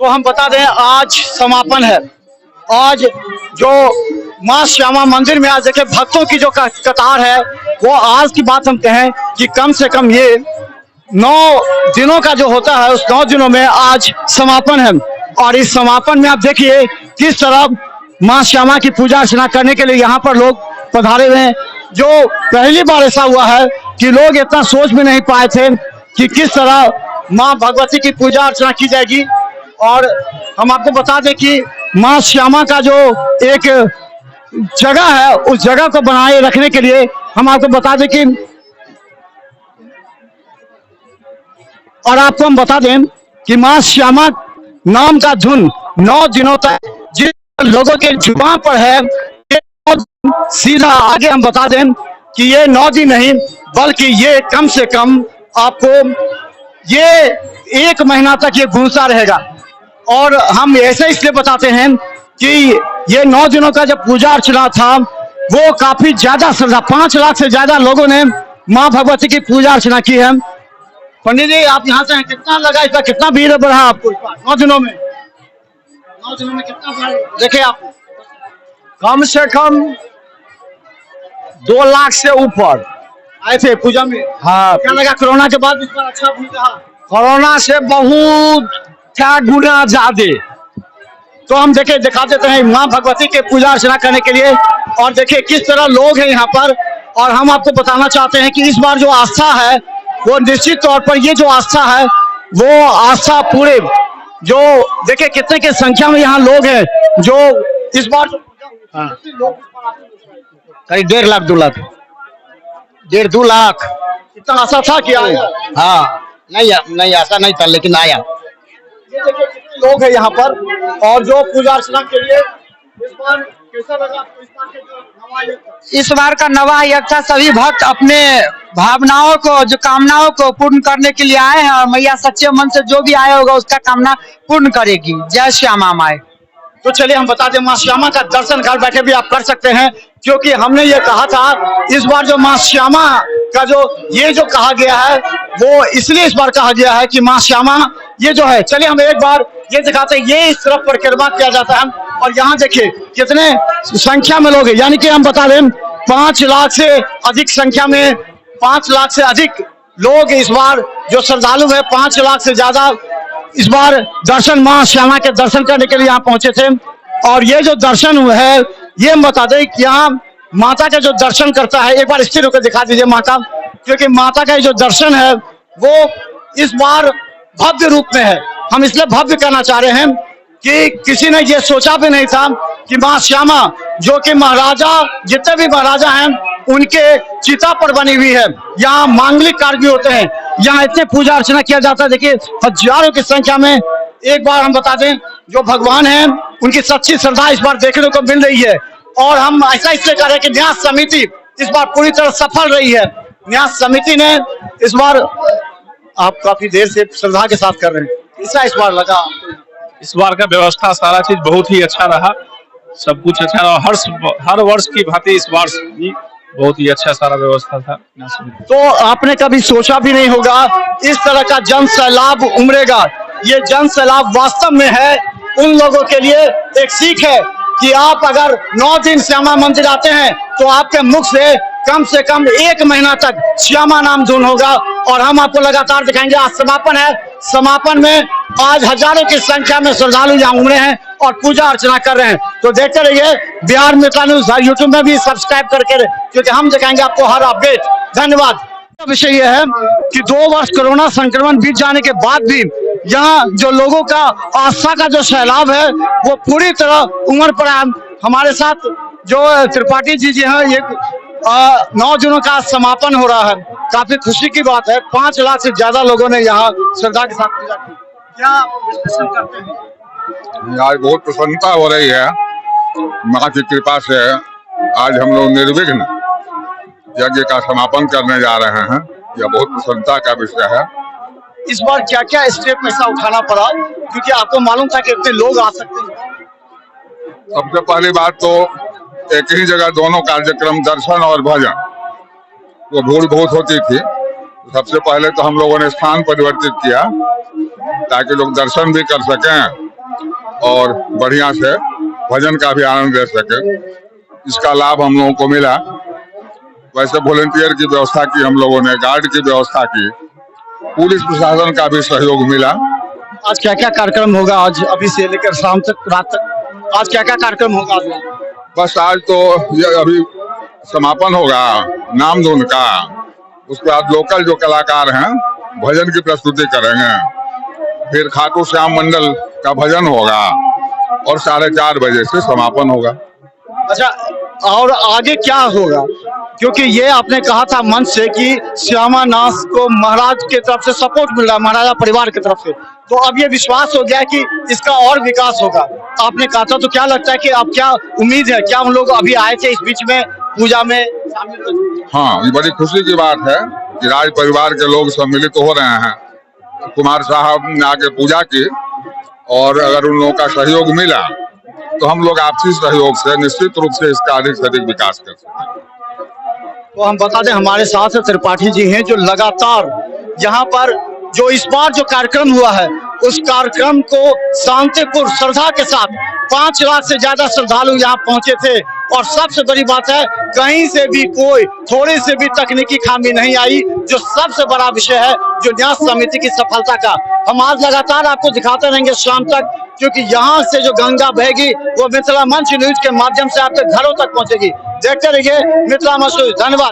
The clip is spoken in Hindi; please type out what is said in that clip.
हम बता दें आज समापन है। आज जो मां श्यामा मंदिर में आज देखे भक्तों की जो कतार है वो आज की बात हम कहें कि कम से कम ये 9 दिनों का जो होता है उस 9 दिनों में आज समापन है। और इस समापन में आप देखिए किस तरह मां श्यामा की पूजा अर्चना करने के लिए यहाँ पर लोग पधारे हुए हैं। जो पहली बार ऐसा हुआ है कि लोग इतना सोच भी नहीं पाए थे कि किस तरह मां भगवती की पूजा अर्चना की जाएगी। और हम आपको बता दें कि मां श्यामा का जो एक जगह है उस जगह को बनाए रखने के लिए हम आपको बता दें कि और आपको हम बता दें कि मां श्यामा नाम का धुन 9 दिनों तक जिन लोगों के जुबान पर है सीधा आगे हम बता दें कि ये 9 दिन नहीं बल्कि ये कम से कम आपको ये 1 महीना तक ये गूंजता रहेगा। और हम ऐसे इसलिए बताते हैं कि ये 9 दिनों का जब पूजा अर्चना था वो काफी ज्यादा श्रद्धा 5 लाख से ज्यादा लोगों ने मां भगवती की पूजा अर्चना की है। पंडित जी आप यहाँ से हैं, कितना लगा इसका, कितना भीड़ बढ़ा आपको 9 दिनों में? 9 दिनों में कितना देखे आप? कम से कम 2 लाख से ऊपर आए थे पूजा में। हाँ, क्या लगा कोरोना के बाद इस बार अच्छा भीड़ रहा? कोरोना से बहुत क्या गुना ज्यादा। तो हम देखे दिखा देते हैं मां भगवती के पूजा अर्चना करने के लिए। और देखिए किस तरह लोग हैं यहाँ पर। और हम आपको बताना चाहते हैं कि इस बार जो आस्था है वो निश्चित तौर पर ये जो आस्था है वो आस्था पूरे जो देखिए कितने की संख्या में यहाँ लोग हैं जो इस बार जो करीब 1.5 लाख 2 लाख 1.5-2 लाख। इतना आशा था कि आएगा। हाँ, नहीं ऐसा नहीं था लेकिन आया। ये देखिए कितने लोग हैं यहाँ पर और जो पूजा अर्चना के लिए इस बार कैसा लगा आपको? इस बार के जो नवायक इस बार का नवा यज्ञ सभी भक्त अपने भावनाओं को जो कामनाओं को पूर्ण करने के लिए आए हैं और मैया सच्चे मन से जो भी आया होगा उसका कामना पूर्ण करेगी। जय श्यामा माई। तो चलिए हम बता दें मां श्यामा का दर्शन घर बैठे भी आप कर सकते हैं क्योंकि हमने ये कहा था इस बार जो मां श्यामा का जो ये जो कहा गया है वो इसलिए इस बार कहा गया है कि मां श्यामा ये जो है। चलिए हम एक बार ये दिखाते हैं ये इस तरफ परिक्रमा किया जाता है और यहाँ देखिए कितने संख्या में लोग हैं। यानी कि हम बता दें 5 लाख से अधिक संख्या में 5 लाख से अधिक लोग इस बार जो श्रद्धालु है 5 लाख से ज्यादा इस बार दर्शन मां श्यामा के दर्शन करने के लिए यहाँ पहुंचे थे। और ये जो दर्शन हुए है ये हम बता दें कि यहाँ माता का जो दर्शन करता है एक बार स्थिर होकर दिखा दीजिए माता, क्योंकि माता का जो दर्शन है वो इस बार भव्य रूप में है। हम इसलिए भव्य कहना चाह रहे हैं कि किसी ने ये सोचा भी नहीं था कि मां श्यामा जो कि महाराजा जितने भी महाराजा हैं उनके चिता पर बनी हुई है। यहाँ मांगलिक कार्य भी होते हैं, यहाँ इतने पूजा अर्चना किया जाता है। देखिए हजारों की संख्या में एक बार हम बता दें जो भगवान हैं उनकी सच्ची श्रद्धा इस बार देखने को मिल रही है। और हम ऐसा इसलिए कर रहे हैं कि न्यास समिति इस बार पूरी तरह सफल रही है। न्यास समिति ने इस बार आप काफी देर से श्रद्धा के साथ कर रहे हैं, ऐसा इस बार लगा? इस बार का व्यवस्था सारा चीज बहुत ही अच्छा रहा, सब कुछ अच्छा रहा। हर वर्ष की भांति इस वर्ष भी बहुत ही अच्छा सारा व्यवस्था था। तो आपने कभी सोचा भी नहीं होगा इस तरह का जन सैलाब उमड़ेगा। ये जन सैलाब वास्तव में है उन लोगों के लिए एक सीख है कि आप अगर 9 दिन श्यामा मंदिर आते हैं तो आपके मुख से कम 1 महीना तक श्यामा नाम धुन होगा। और हम आपको लगातार दिखाएंगे। आज समापन है, समापन में आज हजारों की संख्या में श्रद्धालु यहाँ उमड़े हैं और पूजा अर्चना कर रहे हैं। तो देखते रहिए बिहार मित्र न्यूज यूट्यूब में भी सब्सक्राइब करके, क्योंकि हम दिखाएंगे आपको हर अपडेट। धन्यवाद। विषय यह है कि 2 वर्ष कोरोना संक्रमण बीत जाने के बाद भी यहाँ जो लोगों का आस्था का जो सैलाब है वो पूरी तरह उमड़ पड़ा है। हमारे साथ जो त्रिपाठी जी हैं ये 9 दिनों का समापन हो रहा है। काफी खुशी की बात है, 5 लाख से ज्यादा लोगों ने यहाँ श्रद्धा के साथ पूजा की। क्या विश्लेषण करते हैं? आज बहुत प्रसन्नता हो रही है माँ की कृपा से। आज हम लोग निर्विघ्न यज्ञ का समापन करने जा रहे हैं, यह बहुत प्रसन्नता का विषय है। इस बार क्या क्या स्टेप ऐसा उठाना पड़ा क्योंकि आपको मालूम था कि इतने लोग आ सकते हैं? सबसे पहली बात तो एक ही जगह दोनों कार्यक्रम दर्शन और भजन वो भूल बहुत होती थी। सबसे पहले तो हम लोगों ने स्थान परिवर्तित किया ताकि लोग दर्शन भी कर सकें और बढ़िया से भजन का भी आनंद ले सके, इसका लाभ हम लोगों को मिला। वैसे वॉलंटियर की व्यवस्था की हम लोगों ने, गार्ड की व्यवस्था की, पुलिस प्रशासन का भी सहयोग मिला। आज क्या क्या कार्यक्रम होगा? आज अभी से लेकर शाम तक, रात तक आज क्या क्या कार्यक्रम होगा? बस आज तो ये अभी समापन होगा नाम धुन का, उसके बाद लोकल जो कलाकार हैं भजन की प्रस्तुति करेंगे, फिर खाटू श्याम मंडल का भजन होगा और 4:30 बजे से समापन होगा। अच्छा, और आगे क्या होगा? क्योंकि ये आपने कहा था मंच से कि श्यामा नाथ को महाराज की तरफ से सपोर्ट मिल रहा है, महाराजा परिवार की तरफ से, तो अब ये विश्वास हो गया कि इसका और विकास होगा। आपने कहा था, तो क्या लगता है कि अब क्या उम्मीद है? क्या हम लोग अभी आए थे इस बीच में पूजा में शामिल? हाँ, ये बड़ी खुशी की बात है कि राज परिवार के लोग सम्मिलित हो रहे हैं। कुमार साहब ने आके पूजा की और अगर उन लोगों का सहयोग मिला तो हम लोग आपसी सहयोग से निश्चित रूप से इसका अधिक से अधिक विकास कर सकते हैं। तो हम बता दें, हमारे साथ त्रिपाठी जी हैं जो लगातार यहाँ पर जो इस बार जो कार्यक्रम हुआ है उस कार्यक्रम को शांतिपूर्ण श्रद्धा के साथ 5 लाख से ज्यादा श्रद्धालु यहाँ पहुंचे थे। और सबसे बड़ी बात है, कहीं से भी कोई थोड़ी से भी तकनीकी खामी नहीं आई, जो सबसे बड़ा विषय है जो न्यास समिति की सफलता का। हम आज लगातार आपको दिखाते रहेंगे शाम तक, क्योंकि यहाँ से जो गंगा बहेगी वो मिथिला मंच न्यूज के माध्यम से आपके घरों तक पहुंचेगी। देखते रहिए मिथिला मंच। धन्यवाद।